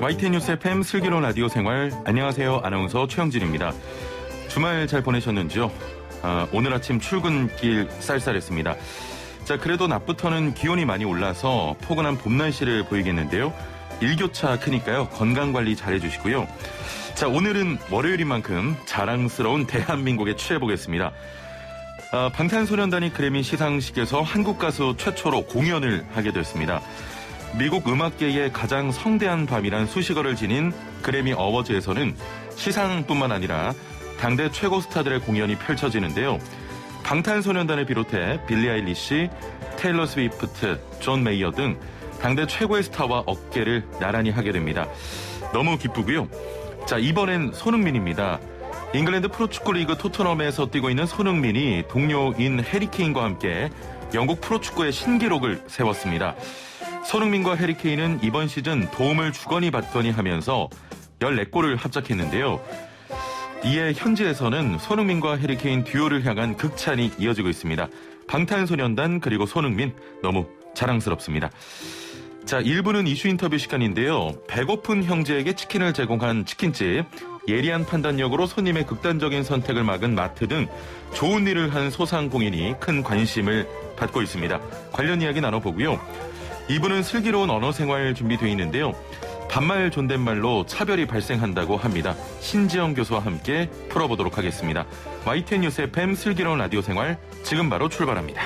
YTN 뉴스 FM 슬기로운 라디오 생활, 안녕하세요. 아나운서 최영진입니다. 주말 잘 보내셨는지요? 오늘 아침 출근길 쌀쌀했습니다. 자, 그래도 낮부터는 기온이 많이 올라서 포근한 봄 날씨를 보이겠는데요. 일교차 크니까요. 건강관리 잘해주시고요. 자, 오늘은 월요일인 만큼 자랑스러운 대한민국에 취해보겠습니다. 방탄소년단이 그래미 시상식에서 한국 가수 최초로 공연을 하게 됐습니다. 미국 음악계의 가장 성대한 밤이란 수식어를 지닌 그래미 어워즈에서는 시상뿐만 아니라 당대 최고 스타들의 공연이 펼쳐지는데요. 방탄소년단을 비롯해 빌리 아일리시, 테일러 스위프트, 존 메이어 등 당대 최고의 스타와 어깨를 나란히 하게 됩니다. 너무 기쁘고요. 자, 이번엔 손흥민입니다. 잉글랜드 프로축구 리그 토트넘에서 뛰고 있는 손흥민이 동료인 해리케인과 함께 영국 프로축구의 신기록을 세웠습니다. 손흥민과 해리케인은 이번 시즌 도움을 주거니 받거니 하면서 14골을 합작했는데요. 이에 현지에서는 손흥민과 해리케인 듀오를 향한 극찬이 이어지고 있습니다. 방탄소년단 그리고 손흥민 너무 자랑스럽습니다. 자, 1부는 이슈 인터뷰 시간인데요. 배고픈 형제에게 치킨을 제공한 치킨집, 예리한 판단력으로 손님의 극단적인 선택을 막은 마트 등 좋은 일을 한 소상공인이 큰 관심을 받고 있습니다. 관련 이야기 나눠보고요. 2부는 슬기로운 언어생활 준비되어 있는데요. 반말 존댓말로 차별이 발생한다고 합니다. 신지영 교수와 함께 풀어보도록 하겠습니다. YTN 뉴스 FM 슬기로운 라디오 생활 지금 바로 출발합니다.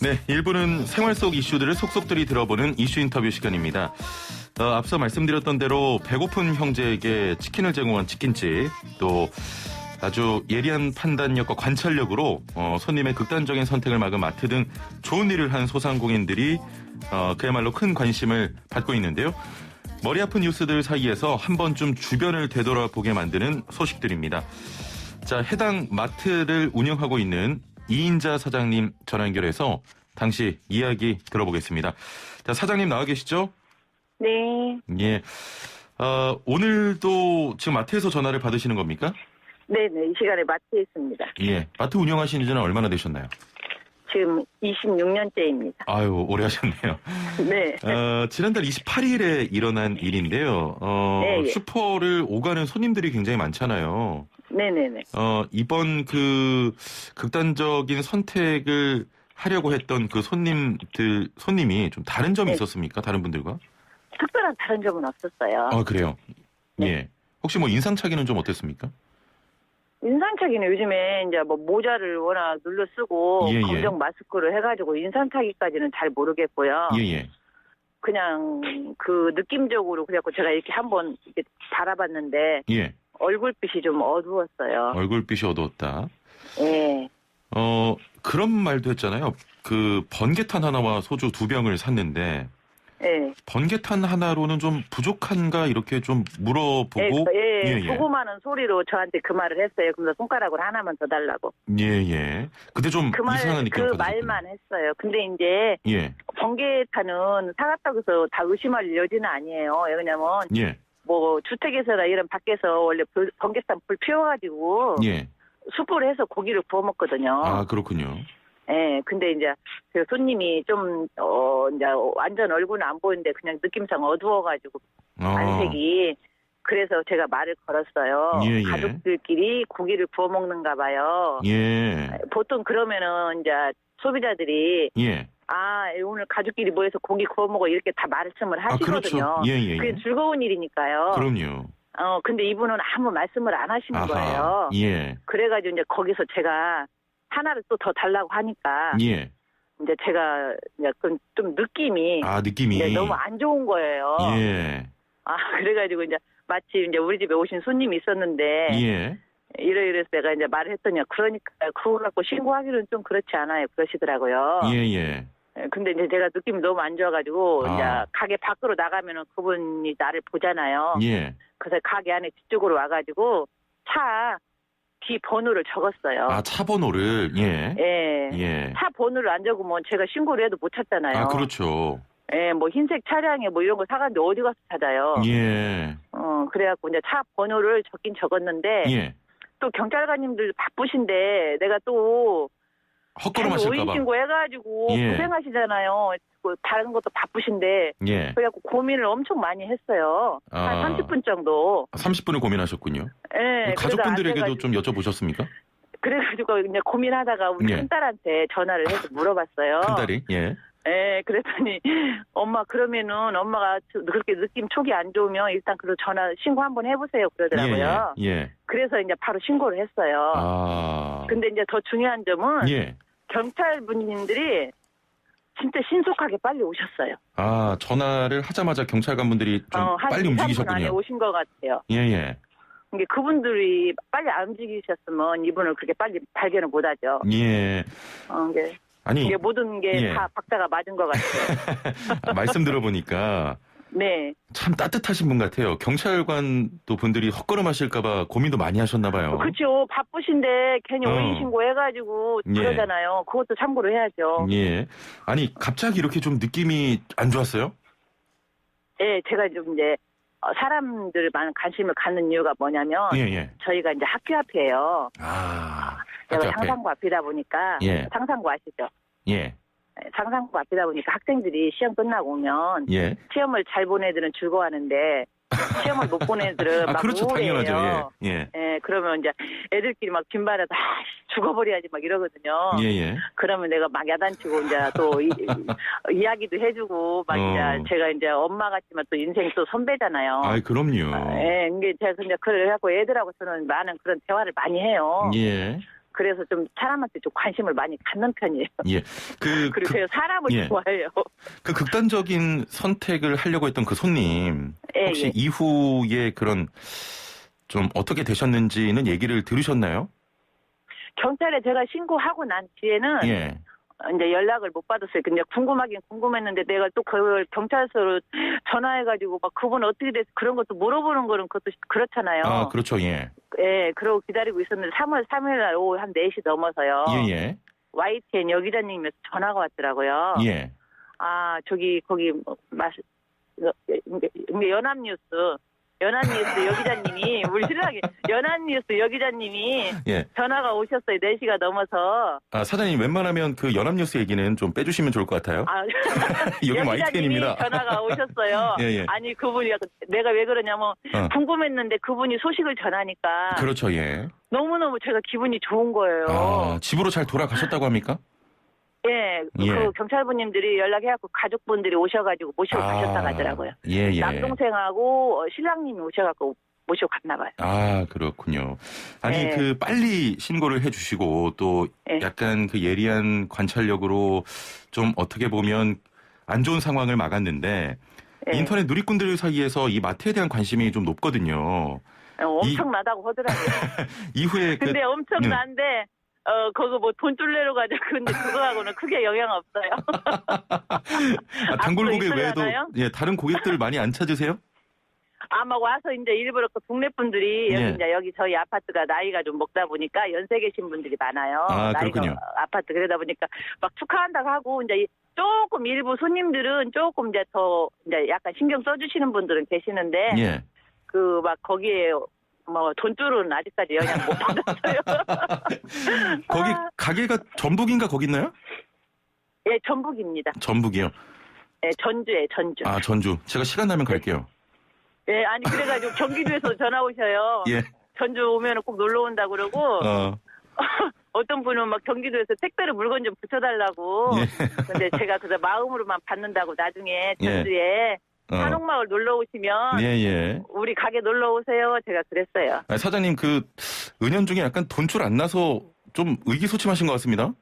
네, 1부는 생활 속 이슈들을 속속들이 들어보는 이슈 인터뷰 시간입니다. 앞서 말씀드렸던 대로 배고픈 형제에게 치킨을 제공한 치킨집, 또 아주 예리한 판단력과 관찰력으로 손님의 극단적인 선택을 막은 마트 등 좋은 일을 한 소상공인들이 그야말로 큰 관심을 받고 있는데요. 머리 아픈 뉴스들 사이에서 한 번쯤 주변을 되돌아보게 만드는 소식들입니다. 자, 해당 마트를 운영하고 있는 이인자 사장님 전화 연결해서 당시 이야기 들어보겠습니다. 자, 사장님 나와 계시죠? 네. 예. 오늘도 지금 마트에서 전화를 받으시는 겁니까? 네네, 이 시간에 마트에 있습니다. 예. 마트 운영하신 지는 얼마나 되셨나요? 지금 26년째입니다. 아유, 오래 하셨네요. 네. 지난달 28일에 일어난 일인데요. 네, 슈퍼를 오가는 손님들이 굉장히 많잖아요. 네네네. 이번 그 극단적인 선택을 하려고 했던 그 손님이 좀 다른 점이 네. 있었습니까? 다른 분들과? 특별한 다른 점은 없었어요. 그래요? 네. 예. 혹시 뭐 인상착의는 좀 어땠습니까? 인상착의는 요즘에 이제 뭐 모자를 워낙 눌러 쓰고 예, 예. 검정 마스크를 해가지고 인상착의까지는 잘 모르겠고요. 예. 그냥 그 느낌적으로 그래갖고 제가 이렇게 한번 이렇게 바라봤는데 예. 얼굴빛이 좀 어두웠어요. 얼굴빛이 어두웠다. 예. 그런 말도 했잖아요. 그 번개탄 하나와 소주 2병을 샀는데 예. 번개탄 하나로는 좀 부족한가 이렇게 좀 물어보고 예. 조그마한 소리로 저한테 그 말을 했어요. 그래서 손가락으로 하나만 더 달라고. 예. 근데 좀 이상한 느낌 그 말만 했어요. 근데 이제 예. 번개탄은 사갔다고 해서 다 의심할 여지는 아니에요. 왜냐면 예. 뭐 주택에서나 이런 밖에서 원래 번개탄 불 피워가지고 예. 숯불 해서 고기를 구워 먹거든요. 아, 그렇군요. 예, 근데 이제 그 손님이 좀 이제 완전 얼굴은 안 보이는데 그냥 느낌상 어두워가지고 안색이. 그래서 제가 말을 걸었어요. 예. 가족들끼리 고기를 구워 먹는가 봐요. 예. 보통 그러면은 이제 소비자들이 예. 오늘 가족끼리 모여서 고기 구워 먹어 이렇게 다 말씀을 하시거든요. 그렇죠. 예. 그게 즐거운 일이니까요. 그럼요. 근데 이분은 아무 말씀을 안 하시는 거예요. 예. 그래가지고 이제 거기서 제가 하나를 또 더 달라고 하니까 예. 이제 제가 이제 좀 느낌이 느낌이 너무 안 좋은 거예요. 예. 그래가지고 이제 마치 이제 우리 집에 오신 손님이 있었는데 예. 이래서 내가 이제 말을 했더니 그러니까 그거 갖고 신고하기는 좀 그렇지 않아요. 그러시더라고요. 예. 근데 이제 제가 느낌이 너무 안 좋아가지고 이제 가게 밖으로 나가면은 그분이 나를 보잖아요. 예. 그래서 가게 안에 뒤쪽으로 와가지고 차 뒤 번호를 적었어요. 차 번호를 예. 차 번호를 안 적으면 제가 신고를 해도 못 찾잖아요. 그렇죠. 예, 뭐 흰색 차량에 뭐 이런 거 사갔는데 어디 가서 찾아요. 예. 그래갖고 이제 차 번호를 적긴 적었는데 예. 또 경찰관님들 바쁘신데 내가 또 헛걸음하실까봐. 오인 신고 해가지고 예. 고생하시잖아요. 다른 것도 바쁘신데. 예. 그래갖고 고민을 엄청 많이 했어요. 한 아. 30분 정도. 30분을 고민하셨군요. 예. 가족분들에게도 좀 여쭤보셨습니까? 그래가지고 이제 고민하다가 우리 예. 큰딸한테 전화를 해서 물어봤어요. 큰딸이? 예. 예, 그랬더니 엄마 그러면은 엄마가 그렇게 느낌 촉이 안 좋으면 일단 그 전화 신고 한번 해보세요 그러더라고요. 예. 예. 그래서 이제 바로 신고를 했어요. 아. 근데 이제 더 중요한 점은 예. 경찰 분들이 진짜 신속하게 빨리 오셨어요. 아, 전화를 하자마자 경찰관분들이 좀 한 빨리 2, 3분 안에 움직이셨군요. 오신 것 같아요. 예, 예. 이게 그분들이 빨리 안 움직이셨으면 이분을 그렇게 빨리 발견을 못하죠. 예. 아니, 이게 모든 게 예. 다 박자가 맞은 것 같아요. 말씀 들어보니까 네. 참 따뜻하신 분 같아요. 경찰관 또 분들이 헛걸음하실까봐 고민도 많이 하셨나봐요. 그렇죠. 바쁘신데 괜히 오인 신고해가지고 예. 그러잖아요. 그것도 참고로 해야죠. 예. 아니, 갑자기 이렇게 좀 느낌이 안 좋았어요? 예, 제가 좀 이제 사람들 많은 관심을 갖는 이유가 뭐냐면 예, 예. 저희가 이제 학교 앞이에요. 아, 제가 학교 앞에. 상상고 앞이다 보니까 예. 상상고 아시죠? 예. 상상고 앞이다 보니까 학생들이 시험 끝나고 오면 예. 시험을 잘 본 애들은 즐거워하는데 시험을 못 본 애들은 막 그렇죠. 우울해요. 당연하죠. 예. 예. 예, 그러면 이제 애들끼리 막 빈발해서 죽어버려야지 막 이러거든요. 예, 예. 그러면 내가 막 야단치고 이제 또 이야기도 해주고 막 이제 제가 이제 엄마 같지만 또 인생 또 선배잖아요. 아이, 그럼요. 예, 이게 제가 근데 그래갖고 애들하고 저는 많은 그런 대화를 많이 해요. 예. 그래서 좀 사람한테 좀 관심을 많이 갖는 편이에요. 예. 그리고 제가 사람을 예. 좋아해요. 그 극단적인 선택을 하려고 했던 그 손님 예, 혹시 예. 이후에 그런 좀 어떻게 되셨는지는 얘기를 들으셨나요? 경찰에 제가 신고하고 난 뒤에는 예. 이제 연락을 못 받았어요. 근데 궁금하긴 궁금했는데 내가 또 그걸 경찰서로 전화해가지고 막 그분 어떻게 돼서 그런 것도 물어보는 거는 그것도 그렇잖아요. 아, 그렇죠. 예. 예, 그러고 기다리고 있었는데 3월 3일 날 오후 한 4시 넘어서요. 예, 예. YTN 여기자님에서 전화가 왔더라고요. 예. 아, 거기 연합뉴스 여기자님이 우리 신랑이 연합뉴스 여기자님이 예. 전화가 오셨어요. 4시가 넘어서. 아, 사장님 웬만하면 그 연합뉴스 얘기는 좀 빼주시면 좋을 것 같아요. 아, 여긴 YTN입니다. 전화가 오셨어요. 예, 예. 아니 그분이 내가 왜 그러냐면 궁금했는데 그분이 소식을 전하니까 그렇죠. 예. 너무너무 제가 기분이 좋은 거예요. 아, 집으로 잘 돌아가셨다고 합니까? 예, 예. 그 경찰분님들이 연락해갖고 가족분들이 오셔가지고 모시고 가셨다 가더라고요. 예, 예. 남동생하고 신랑님이 오셔갖고 모시고 갔나 봐요. 아, 그렇군요. 아니, 예. 그 빨리 신고를 해주시고 또 예. 약간 그 예리한 관찰력으로 좀 어떻게 보면 안 좋은 상황을 막았는데 예. 인터넷 누리꾼들 사이에서 이 마트에 대한 관심이 좀 높거든요. 엄청나다고 하더라고요. 이후에 근데 엄청난데 그거 뭐 돈 줄래로 가지고 근데 그거하고는 크게 영향 없어요. 단골 고객 앞으로 외에도 있으려나요? 예, 다른 고객들 많이 안 찾으세요? 아마 와서 이제 일부러 그 동네 분들이 예. 여기 저희 아파트가 나이가 좀 먹다 보니까 연세 계신 분들이 많아요. 아, 나이가 그렇군요. 아파트 그러다 보니까 막 축하한다고 하고 이제 조금 일부 손님들은 조금 이제 더 이제 약간 신경 써주시는 분들은 계시는데 예. 그 막 거기에 뭐 돈줄은 아직까지 영향 못 받았어요. 거기 가게가 전북인가 거기 있나요? 예, 전북입니다. 전북이요. 예, 전주에 전주. 아, 전주. 제가 시간 나면 갈게요. 예, 아니 그래가지고 경기도에서 전화 오셔요. 예. 전주 오면은 꼭 놀러 온다 그러고 어떤 분은 막 경기도에서 택배로 물건 좀 붙여달라고. 예. 근데 제가 그래서 마음으로만 받는다고 나중에 예. 전주에 한옥마을 놀러 오시면 예, 예. 우리 가게 놀러 오세요. 제가 그랬어요. 아, 사장님 그 은연중에 약간 돈줄 안 나서 좀 의기소침하신 것 같습니다.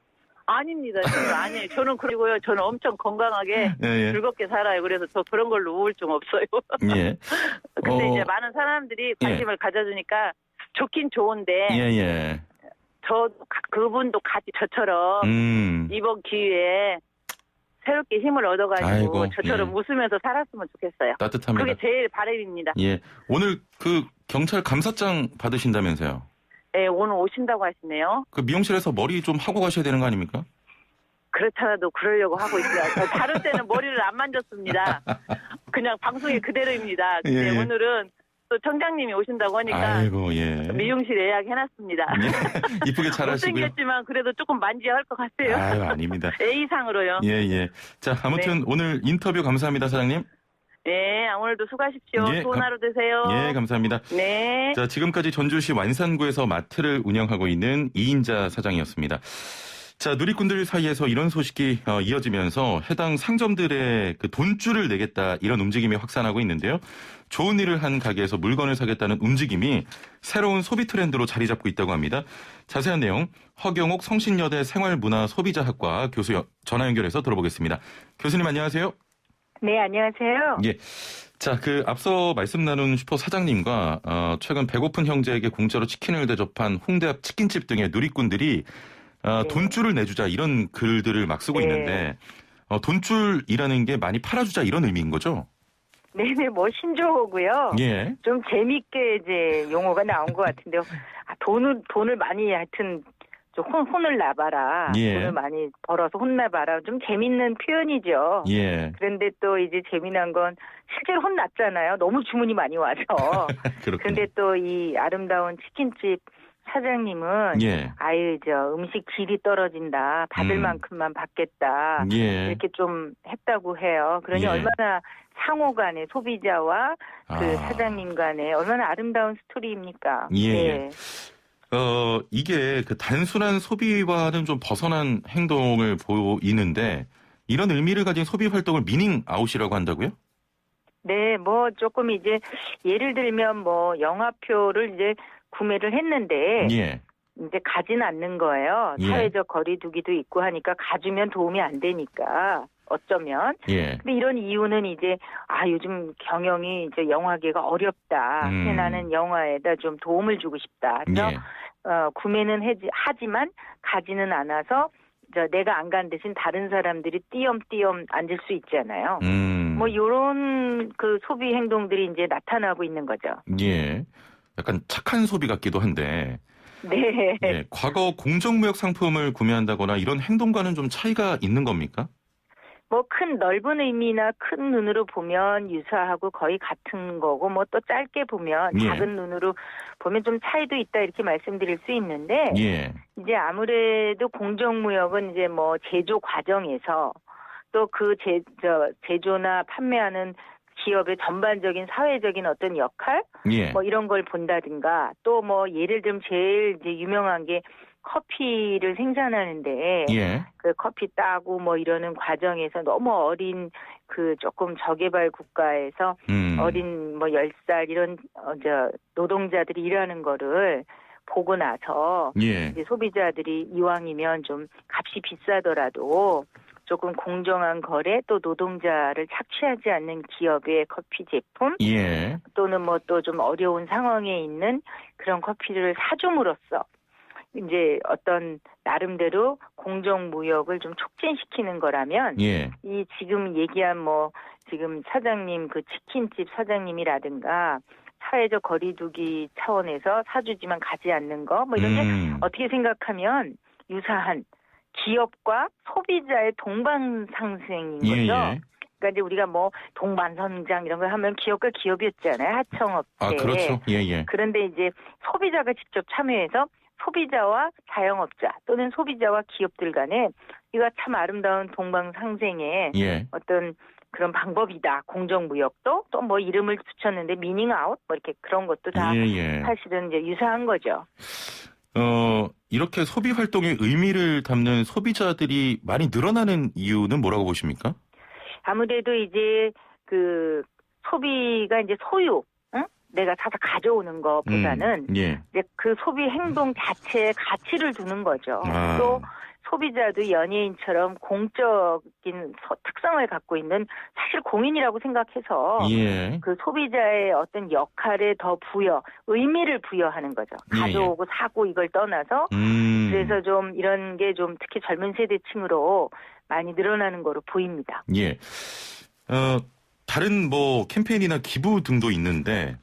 아닙니다. 저는 아니에요. 저는 그리고요. 저는 엄청 건강하게 예, 예. 즐겁게 살아요. 그래서 저 그런 걸로 우울증 없어요. 예. 근데 이제 많은 사람들이 관심을 가져주니까 좋긴 좋은데 예, 예. 그분도 같이 저처럼 이번 기회에 새롭게 힘을 얻어가지고 아이고, 저처럼 예. 웃으면서 살았으면 좋겠어요. 따뜻합니다. 그게 제일 바람입니다. 예. 오늘 그 경찰 감사장 받으신다면서요? 네, 오늘 오신다고 하시네요. 그 미용실에서 머리 좀 하고 가셔야 되는 거 아닙니까? 그렇더라도 그러려고 하고 있어요. 다른 때는 머리를 안 만졌습니다. 그냥 방송이 그대로입니다. 근데 예, 예. 오늘은 또 청장님이 오신다고 하니까 아이고, 예. 미용실 예약해놨습니다. 예. 이쁘게 잘하시고요. 못생겼지만 그래도 조금 만져야 할 것 같아요. 아유, 아닙니다. A상으로요. 예, 예. 자, 아무튼 네. 오늘 인터뷰 감사합니다, 사장님. 네, 오늘도 수고하십시오. 예, 좋은 하루 되세요. 예, 감사합니다. 네. 자, 지금까지 전주시 완산구에서 마트를 운영하고 있는 이인자 사장이었습니다. 자, 누리꾼들 사이에서 이런 소식이 이어지면서 해당 상점들의 그 돈줄을 내겠다 이런 움직임이 확산하고 있는데요. 좋은 일을 한 가게에서 물건을 사겠다는 움직임이 새로운 소비 트렌드로 자리 잡고 있다고 합니다. 자세한 내용 허경옥 성신여대 생활문화소비자학과 교수 전화 연결해서 들어보겠습니다. 교수님 안녕하세요. 네, 안녕하세요. 예. 자, 앞서 말씀 나눈 슈퍼 사장님과 최근 배고픈 형제에게 공짜로 치킨을 대접한 홍대 앞 치킨집 등의 누리꾼들이 네. 돈줄을 내주자 이런 글들을 막 쓰고 네. 있는데 돈줄이라는 게 많이 팔아주자 이런 의미인 거죠? 네네, 뭐 신조어고요. 예. 좀 재밌게 이제 용어가 나온 것 같은데요. 돈을 많이 하여튼 좀 혼을 나봐라. 예. 돈을 많이 벌어서 혼나봐라. 좀 재밌는 표현이죠. 예. 그런데 또 이제 재미난 건 실제로 혼났잖아요. 너무 주문이 많이 와서. 그렇군요. 그런데 또 이 아름다운 치킨집 사장님은 예. 아유 저 음식 질이 떨어진다. 받을 만큼만 받겠다. 예. 이렇게 좀 했다고 해요. 그러니 예. 얼마나 상호 간에 소비자와 그 사장님 간에 얼마나 아름다운 스토리입니까? 예. 네. 이게 그 단순한 소비와는 좀 벗어난 행동을 보이는데 이런 의미를 가진 소비 활동을 미닝 아웃이라고 한다고요? 네, 뭐 조금 이제 예를 들면 뭐 영화표를 이제 구매를 했는데 예. 이제 가진 않는 거예요. 예. 사회적 거리두기도 있고 하니까 가주면 도움이 안 되니까 어쩌면. 예. 근데 이런 이유는 이제 요즘 경영이 이제 영화계가 어렵다. 그래서 나는 영화에다 좀 도움을 주고 싶다. 그래서 예. 구매는 하지만 가지는 않아서 내가 안 간 대신 다른 사람들이 띄엄띄엄 앉을 수 있잖아요. 뭐 이런 그 소비 행동들이 이제 나타나고 있는 거죠. 예. 약간 착한 소비 같기도 한데. 네. 예. 과거 공정무역 상품을 구매한다거나 이런 행동과는 좀 차이가 있는 겁니까? 뭐 큰 넓은 의미나 큰 눈으로 보면 유사하고 거의 같은 거고 뭐 또 짧게 보면 예. 작은 눈으로 보면 좀 차이도 있다 이렇게 말씀드릴 수 있는데 예. 이제 아무래도 공정무역은 이제 뭐 제조 과정에서 또 그 제조나 판매하는 기업의 전반적인 사회적인 어떤 역할 예. 뭐 이런 걸 본다든가 또 뭐 예를 들면 제일 이제 유명한 게 커피를 생산하는데 예. 그 커피 따고 뭐 이러는 과정에서 너무 어린 그 조금 저개발 국가에서 어린 뭐 10살 이런 노동자들이 일하는 거를 보고 나서 예. 이제 소비자들이 이왕이면 좀 값이 비싸더라도 조금 공정한 거래 또 노동자를 착취하지 않는 기업의 커피 제품 예. 또는 뭐 또 좀 어려운 상황에 있는 그런 커피를 사줌으로써 이제 어떤 나름대로 공정무역을 좀 촉진시키는 거라면 예. 이 지금 얘기한 뭐 지금 사장님 그 치킨집 사장님이라든가 사회적 거리두기 차원에서 사주지만 가지 않는 거 뭐 이런 게 어떻게 생각하면 유사한 기업과 소비자의 동반상생인 거죠. 예. 그러니까 이제 우리가 뭐 동반선장 이런 걸 하면 기업과 기업이었잖아요. 하청업체. 그렇죠. 예, 예. 그런데 이제 소비자가 직접 참여해서 소비자와 자영업자 또는 소비자와 기업들 간에 이거 참 아름다운 동방상생의 예. 어떤 그런 방법이다. 공정무역도 또 뭐 이름을 붙였는데 미닝아웃 뭐 이렇게 그런 것도 다 예. 사실은 이제 유사한 거죠. 이렇게 소비 활동의 의미를 담는 소비자들이 많이 늘어나는 이유는 뭐라고 보십니까? 아무래도 이제 그 소비가 이제 소유, 응? 내가 사서 가져오는 것보다는 예. 이제 그 소비 행동 자체에 가치를 두는 거죠. 또 소비자도 연예인처럼 공적인 특성을 갖고 있는 사실 공인이라고 생각해서 예. 그 소비자의 어떤 역할에 더 의미를 부여하는 거죠. 가져오고 사고 이걸 떠나서 그래서 좀 이런 게 좀 특히 젊은 세대층으로 많이 늘어나는 거로 보입니다. 예. 다른 뭐 캠페인이나 기부 등도 있는데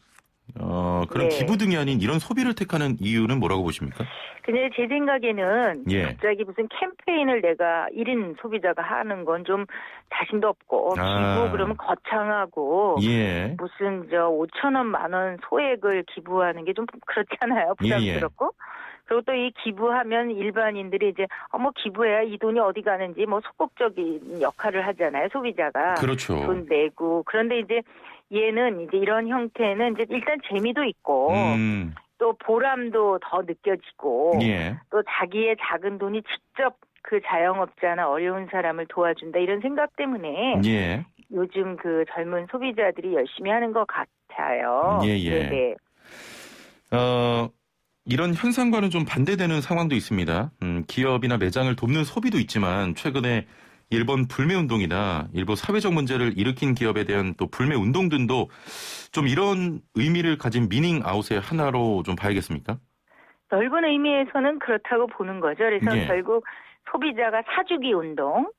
그런 네. 기부 등이 아닌 이런 소비를 택하는 이유는 뭐라고 보십니까? 근데 제 생각에는 예. 갑자기 무슨 캠페인을 내가 1인 소비자가 하는 건 좀 자신도 없고 기부 그러면 거창하고 예. 무슨 5천 원, 만 원 소액을 기부하는 게 좀 그렇잖아요. 부담스럽고. 그리고 또 이 기부하면 일반인들이 이제 뭐 기부해야 이 돈이 어디 가는지 뭐 소극적인 역할을 하잖아요. 소비자가. 그렇죠. 돈 내고. 그런데 이제 얘는 이제 이런 형태는 이제 일단 재미도 있고 또 보람도 더 느껴지고 예. 또 자기의 작은 돈이 직접 그 자영업자나 어려운 사람을 도와준다 이런 생각 때문에 예. 요즘 그 젊은 소비자들이 열심히 하는 것 같아요. 예, 예. 네네. 이런 현상과는 좀 반대되는 상황도 있습니다. 기업이나 매장을 돕는 소비도 있지만 최근에 일본 불매운동이나 일부 사회적 문제를 일으킨 기업에 대한 또 불매운동 등도 좀 이런 의미를 가진 미닝아웃의 하나로 좀 봐야겠습니까? 넓은 의미에서는 그렇다고 보는 거죠. 그래서 예. 결국 소비자가 사주기 운동,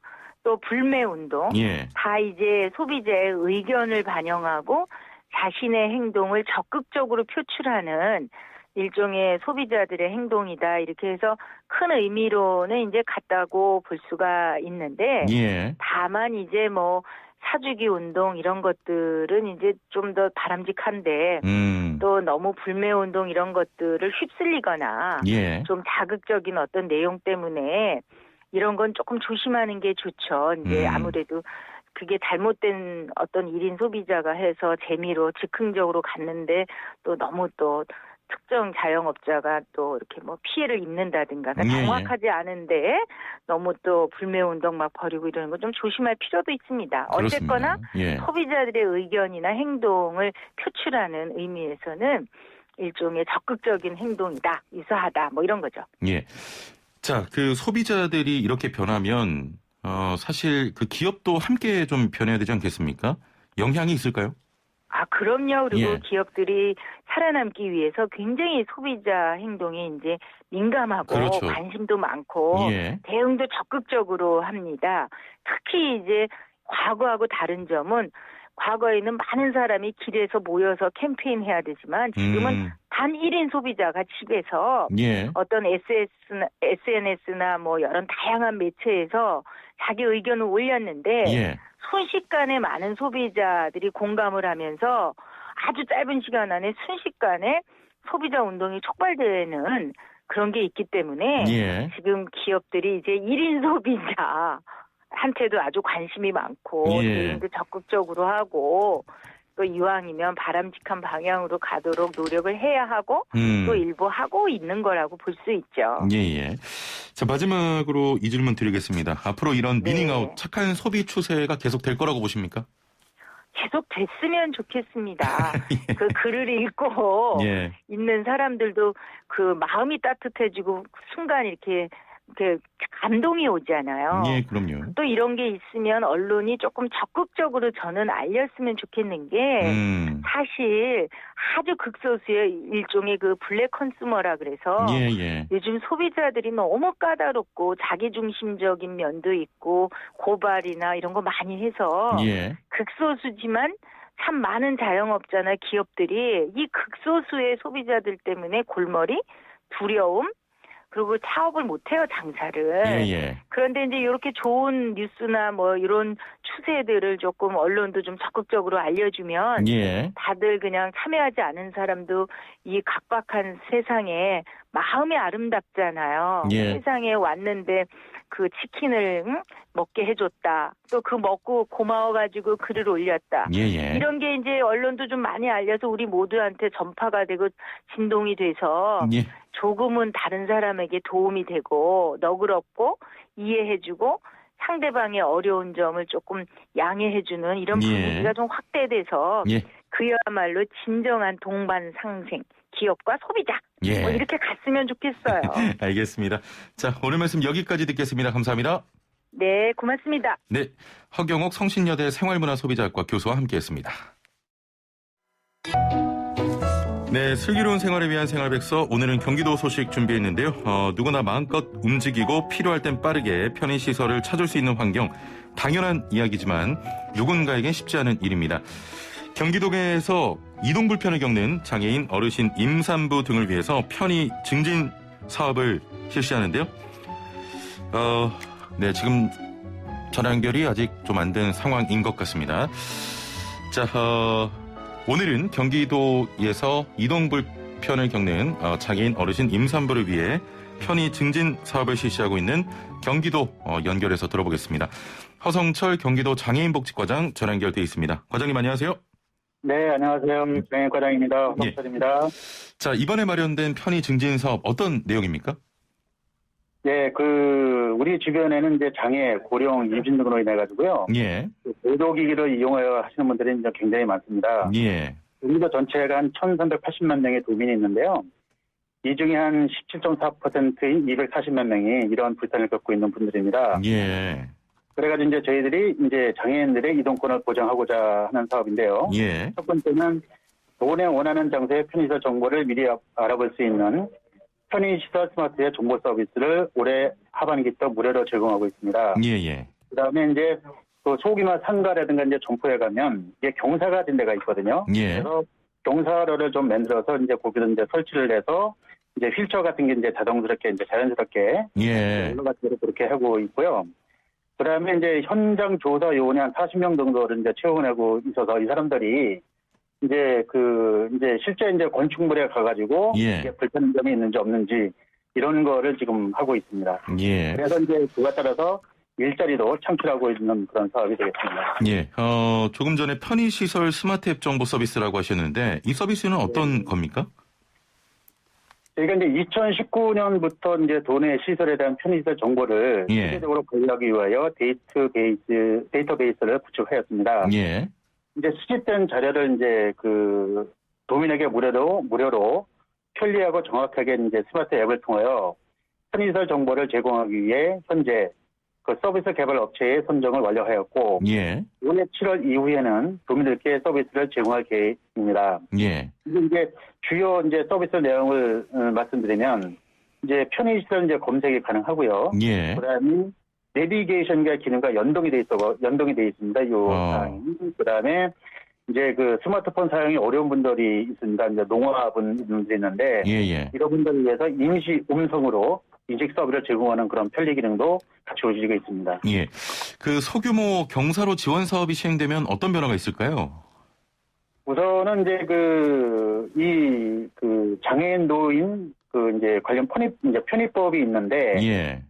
또 불매운동, 예. 다 이제 소비자의 의견을 반영하고 자신의 행동을 적극적으로 표출하는 일종의 소비자들의 행동이다. 이렇게 해서 큰 의미로는 이제 같다고 볼 수가 있는데, 예. 다만 이제 뭐 사주기 운동 이런 것들은 이제 좀 더 바람직한데, 또 너무 불매운동 이런 것들을 휩쓸리거나 예. 좀 자극적인 어떤 내용 때문에 이런 건 조금 조심하는 게 좋죠. 이제 아무래도 그게 잘못된 어떤 1인 소비자가 해서 재미로 즉흥적으로 갔는데 또 너무 또 특정 자영업자가 또 이렇게 뭐 피해를 입는다든가 그러니까 예, 정확하지 않은데 너무 또 불매운동 막 벌이고 이러는 건 좀 조심할 필요도 있습니다. 그렇습니다. 어쨌거나 예. 소비자들의 의견이나 행동을 표출하는 의미에서는 일종의 적극적인 행동이다, 유사하다, 뭐 이런 거죠. 예. 자, 그 소비자들이 이렇게 변하면 사실 그 기업도 함께 좀 변해야 되지 않겠습니까? 영향이 있을까요? 그럼요. 그리고 예. 기업들이 살아남기 위해서 굉장히 소비자 행동에 이제 민감하고 그렇죠. 관심도 많고 예. 대응도 적극적으로 합니다. 특히 이제 과거하고 다른 점은 과거에는 많은 사람이 길에서 모여서 캠페인 해야 되지만 지금은 단 1인 소비자가 집에서 예. 어떤 SNS나 뭐 여러 다양한 매체에서 자기 의견을 올렸는데 예. 순식간에 많은 소비자들이 공감을 하면서 아주 짧은 시간 안에 순식간에 소비자 운동이 촉발되는 그런 게 있기 때문에 예. 지금 기업들이 이제 1인 소비자한테도 아주 관심이 많고 예. 대응도 적극적으로 하고 또 이왕이면 바람직한 방향으로 가도록 노력을 해야 하고 또 일부 하고 있는 거라고 볼 수 있죠. 예. 자, 마지막으로 이 질문 드리겠습니다. 앞으로 이런 네. 미닝아웃 착한 소비 추세가 계속 될 거라고 보십니까? 계속 됐으면 좋겠습니다. 예. 그 글을 읽고 예. 있는 사람들도 그 마음이 따뜻해지고 순간 이렇게 감동이 오잖아요. 예, 그럼요. 또 이런 게 있으면 언론이 조금 적극적으로 저는 알렸으면 좋겠는 게 사실 아주 극소수의 일종의 그 블랙 컨슈머라 그래서 예. 요즘 소비자들이 너무 까다롭고 자기중심적인 면도 있고 고발이나 이런 거 많이 해서 예. 극소수지만 참 많은 자영업자나 기업들이 이 극소수의 소비자들 때문에 골머리, 두려움, 그리고 사업을 못해요, 장사를. 예. 그런데 이제 이렇게 좋은 뉴스나 뭐 이런 추세들을 조금 언론도 좀 적극적으로 알려주면 예. 다들 그냥 참여하지 않은 사람도 이 각박한 세상에 마음이 아름답잖아요. 예. 세상에 왔는데 그 치킨을 먹게 해줬다. 또 그 먹고 고마워가지고 글을 올렸다. 예. 이런 게 이제 언론도 좀 많이 알려서 우리 모두한테 전파가 되고 진동이 돼서 예. 조금은 다른 사람에게 도움이 되고 너그럽고 이해해주고 상대방의 어려운 점을 조금 양해해주는 이런 예. 분위기가 좀 확대돼서 예. 그야말로 진정한 동반 상생, 기업과 소비자 예. 뭐 이렇게 갔으면 좋겠어요. 알겠습니다. 자, 오늘 말씀 여기까지 듣겠습니다. 감사합니다. 네, 고맙습니다. 네, 허경옥 성신여대 생활문화소비자학과 교수와 함께했습니다. 네, 슬기로운 생활을 위한 생활백서, 오늘은 경기도 소식 준비했는데요. 누구나 마음껏 움직이고 필요할 땐 빠르게 편의시설을 찾을 수 있는 환경, 당연한 이야기지만 누군가에겐 쉽지 않은 일입니다. 경기도에서 이동 불편을 겪는 장애인, 어르신, 임산부 등을 위해서 편의 증진 사업을 실시하는데요. 네, 지금 전화 연결이 아직 좀 안 된 상황인 것 같습니다. 자, 오늘은 경기도에서 이동 불편을 겪는 장애인, 어르신, 임산부를 위해 편의 증진 사업을 실시하고 있는 경기도 연결해서 들어보겠습니다. 허성철 경기도 장애인복지과장 전화 연결돼 있습니다. 과장님 안녕하세요. 네, 안녕하세요. 장애과장입니다. 허성철입니다. 예. 자, 이번에 마련된 편의 증진 사업 어떤 내용입니까? 네, 우리 주변에는 이제 장애, 고령, 임신 등으로 인해 가지고요. 예. 보조기기를 이용하여 하시는 분들이 이제 굉장히 많습니다. 예. 경기도 전체가 한 1,380만 명의 도민이 있는데요. 이 중에 한 17.4%인 240만 명이 이러한 불편을 겪고 있는 분들입니다. 예. 그래가지고 이제 저희들이 이제 장애인들의 이동권을 보장하고자 하는 사업인데요. 예. 첫 번째는 도내 원하는 장소의 편의시설 정보를 미리 알아볼 수 있는 편의시설 스마트의 정보 서비스를 올해 하반기부터 무료로 제공하고 있습니다. 예. 그다음에 이제 소규모 상가라든가 이제 점포에 가면 이게 경사가 된 데가 있거든요. 예. 그래서 경사로를 좀 만들어서 이제 거기서 이제 설치를 해서 이제 휠체어 같은 게 이제 자동스럽게 이제 자연스럽게 예. 올라가도록 그렇게 하고 있고요. 그다음에 이제 현장 조사 요원이 한 40명 정도를 이제 채용을 하고 있어서 이 사람들이 이제 실제 이제 건축물에 가가지고 예. 이게 불편한 점이 있는지 없는지 이런 거를 지금 하고 있습니다. 예. 그래서 이제 그에 따라서 일자리도 창출하고 있는 그런 사업이 되겠습니다. 예. 조금 전에 편의시설 스마트 앱 정보 서비스라고 하셨는데 이 서비스는 어떤 겁니까? 저희가 이제 2019년부터 이제 도내 시설에 대한 편의시설 정보를 예. 세계적으로 관리하기 위하여 데이터베이스를 구축하였습니다. 예. 이제 수집된 자료를 이제 도민에게 무료로 편리하고 정확하게 이제 스마트 앱을 통하여 편의시설 정보를 제공하기 위해 현재 서비스 개발 업체의 선정을 완료하였고, 예. 올해 7월 이후에는 도민들께 서비스를 제공할 계획입니다. 예. 이제 주요 이제 서비스 내용을 말씀드리면, 이제 편의시설 이제 검색이 가능하고요. 예. 그다음에 내비게이션과 기능과 연동이 돼 있습니다. 그다음에 이제 스마트폰 사용이 어려운 분들이 있습니다. 이제 농화분들이 있는데, 예. 이런 분들을 위해서 임시 음성으로 인식 서비스를 제공하는 그런 편리 기능도 같이 이루어지고 있습니다. 예. 소규모 경사로 지원 사업이 시행되면 어떤 변화가 있을까요? 우선은 이제 장애인 노인 이제 관련 편의법이 있는데, 예.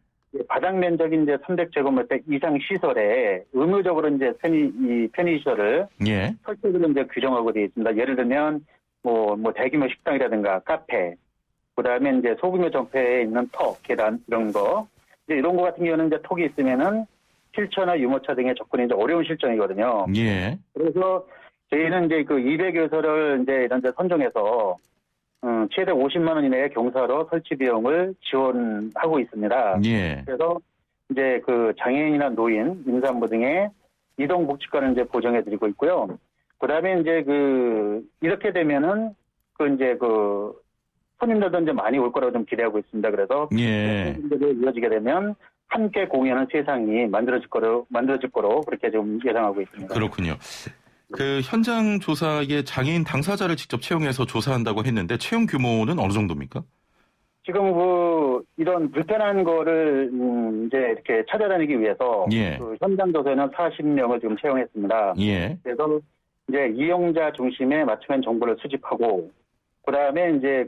바닥 면적이 이제 300제곱미터 이상 시설에 의무적으로 이제 편의시설을 예. 설치를 이제 규정하고 되어 있습니다. 예를 들면 뭐 대규모 식당이라든가 카페, 그다음에 이제 소규모 점포에 있는 턱, 계단 이런 거. 이제 이런 거 같은 경우는 이제 턱이 있으면은 휠체어나 유모차 등의 접근이 이제 어려운 실정이거든요. 예. 그래서 저희는 이제 200여소를 이제 이런 데 선정해서 최대 50만 원 이내의 경사로 설치 비용을 지원하고 있습니다. 예. 그래서 이제 장애인이나 노인, 임산부 등의 이동 복지권을 이제 보정해드리고 있고요. 그다음에 이제 이렇게 되면은 손님들도 이제 많이 올 거라고 좀 기대하고 있습니다. 그래서 예. 손님들이 이어지게 되면 함께 공유하는 세상이 만들어질 거로 그렇게 좀 예상하고 있습니다. 그렇군요. 현장 조사에 장애인 당사자를 직접 채용해서 조사한다고 했는데 채용 규모는 어느 정도입니까? 지금 이런 불편한 거를 이제 이렇게 찾아다니기 위해서 예. 현장 조사에는 40명을 지금 채용했습니다. 예. 그래서 이제 이용자 중심의 맞춤형 정보를 수집하고 그다음에 이제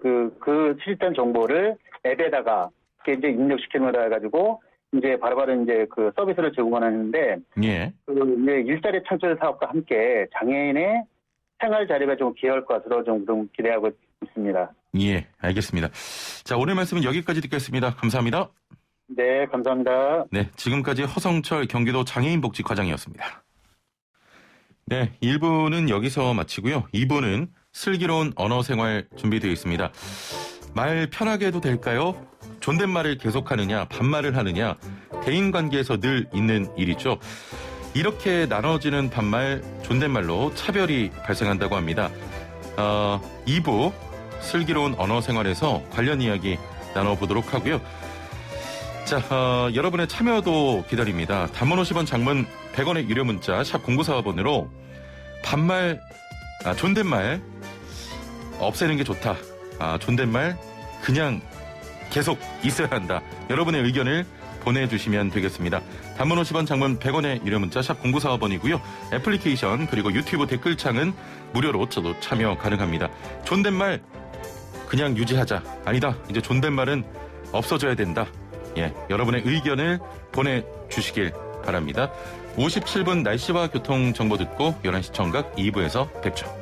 수집된 정보를 앱에다가 이제 입력시키는 거라 해가지고 이제 바로바로 이제 서비스를 제공하는데 예. 이제 일자리 창출 사업과 함께 장애인의 생활 자립에 좀 기여할 것으로 좀 기대하고 있습니다. 예, 알겠습니다. 자, 오늘 말씀은 여기까지 듣겠습니다. 감사합니다. 네, 감사합니다. 네, 지금까지 허성철 경기도 장애인복지과장이었습니다. 네, 1부는 여기서 마치고요. 2부는 슬기로운 언어생활 준비되어 있습니다. 말 편하게 해도 될까요? 존댓말을 계속하느냐, 반말을 하느냐, 대인관계에서 늘 있는 일이죠. 이렇게 나눠지는 반말, 존댓말로 차별이 발생한다고 합니다. 2부 슬기로운 언어생활에서 관련 이야기 나눠보도록 하고요. 자, 여러분의 참여도 기다립니다. 단문 50원, 장문 100원의 유료 문자 샵 0945번으로 반말 존댓말 없애는 게 좋다. 존댓말 그냥 계속 있어야 한다. 여러분의 의견을 보내주시면 되겠습니다. 단문 50원, 장문 100원의 유료 문자 샵 0945번이고요. 애플리케이션 그리고 유튜브 댓글창은 무료로 저도 참여 가능합니다. 존댓말 그냥 유지하자. 아니다. 이제 존댓말은 없어져야 된다. 예, 여러분의 의견을 보내주시길 바랍니다. 57분 날씨와 교통 정보 듣고 11시 청각 2부에서 뵙죠.